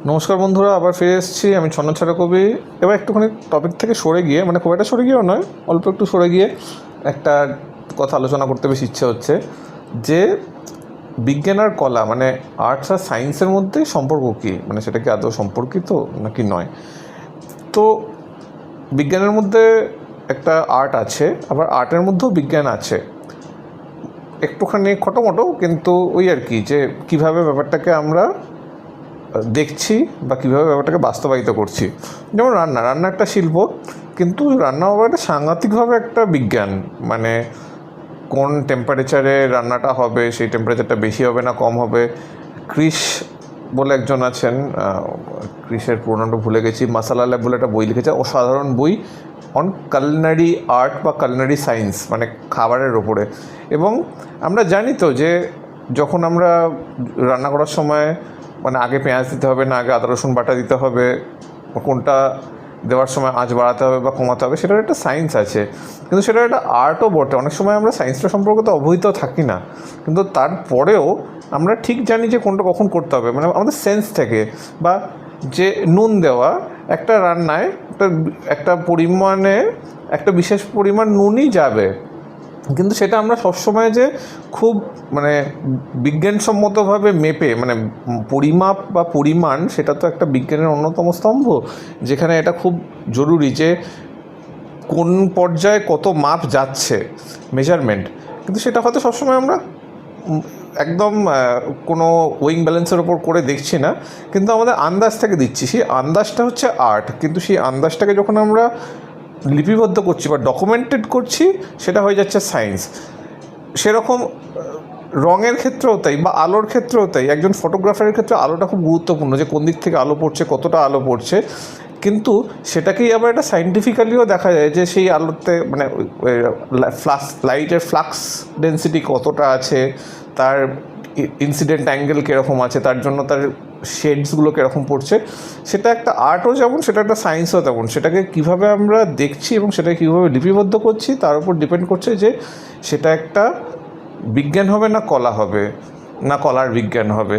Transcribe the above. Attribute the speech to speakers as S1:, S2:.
S1: নমস্কার বন্ধুরা, আবার ফিরে এসেছি আমি ছন্নছাড়া কবি। এবার একটুখানি টপিক থেকে সরে গিয়ে, মানে খুব একটা সরে গিয়েও নয়, অল্প একটু সরে গিয়ে একটা কথা আলোচনা করতে বেশি ইচ্ছে হচ্ছে যে বিজ্ঞান আর কলা, মানে আর্টস আর সায়েন্সের মধ্যে সম্পর্ক কী, মানে সেটা কি আদৌ সম্পর্কিত নাকি নয়। তো বিজ্ঞানের মধ্যে একটা আর্ট আছে, আবার আর্টের মধ্যেও বিজ্ঞান আছে, একটুখানি খটোমটো, কিন্তু ওই আর কি, যে কীভাবে ব্যাপারটাকে আমরা দেখছি বা কীভাবে ব্যাপারটাকে বাস্তবায়িত করছি। যেমন রান্না একটা শিল্প, কিন্তু রান্না আবার একটা সাংঘাতিকভাবে একটা বিজ্ঞান। মানে কোন টেম্পারেচারে রান্নাটা হবে, সেই টেম্পারেচারটা বেশি হবে না কম হবে। ক্রিস বলে একজন আছেন, ক্রিসের পুরো নামটা ভুলে গেছি, মাসালা ল্যাব বলে একটা বই লিখেছে, অসাধারণ বই, অন কালিনারি আর্ট বা কালিনারি সায়েন্স, মানে খাবারের ওপরে। এবং আমরা জানি তো যে যখন আমরা রান্না করার সময়, মানে আগে পেঁয়াজ দিতে হবে না আগে আদা রসুন বাটা দিতে হবে, কোনটা দেওয়ার সময় আঁচ বাড়াতে হবে বা কমাতে হবে, সেটার একটা সায়েন্স আছে, কিন্তু সেটার একটা আর্টও বটে। অনেক সময় আমরা সায়েন্সটা সম্পর্কে তো অবহিত থাকি না, কিন্তু তারপরেও আমরা ঠিক জানি যে কোনটা কখন করতে হবে, মানে আমাদের সেন্স থেকে। বা যে নুন দেওয়া একটা রান্নায় একটা পরিমাণে, একটা বিশেষ পরিমাণ নুনই যাবে, কিন্তু সেটা আমরা সবসময় যে খুব মানে বিজ্ঞানসম্মতভাবে মেপে, মানে পরিমাপ বা পরিমাণ, সেটা তো একটা বিজ্ঞানের অন্যতম স্তম্ভ, যেখানে এটা খুব জরুরি যে কোন পর্যায়ে কত মাপ যাচ্ছে, মেজারমেন্ট। কিন্তু সেটা হয়তো সবসময় আমরা একদম কোনো ওয়িং ব্যালেন্সের ওপর করে দেখছি না, কিন্তু আমাদের আন্দাজ থেকে দিচ্ছি। সেই আন্দাজটা হচ্ছে আর্ট, কিন্তু সেই আন্দাজটাকে যখন আমরা লিপিবদ্ধ করছি বা ডকুমেন্টেড করছি, সেটা হয়ে যাচ্ছে সায়েন্স। সেরকম রঙের ক্ষেত্রেও তাই, বা আলোর ক্ষেত্রেও তাই। একজন ফটোগ্রাফারের ক্ষেত্রে আলোটা খুব গুরুত্বপূর্ণ, যে কোন দিক থেকে আলো পড়ছে, কতটা আলো পড়ছে, কিন্তু সেটাকেই আবার একটা সায়েন্টিফিক্যালিও দেখা যায় যে সেই আলোতে, মানে লাইটের ফ্লাক্স ডেন্সিটি কতটা আছে, তার ইনসিডেন্ট অ্যাঙ্গেল কীরকম আছে, তার জন্য তার শেডসগুলো কীরকম পড়ছে। সেটা একটা আর্টও যেমন, সেটা একটা সায়েন্সও তেমন। সেটাকে কীভাবে আমরা দেখছি এবং সেটাকে কীভাবে লিপিবদ্ধ করছি, তার উপর ডিপেন্ড করছে যে সেটা একটা বিজ্ঞান হবে না কলা হবে, না কলার বিজ্ঞান হবে।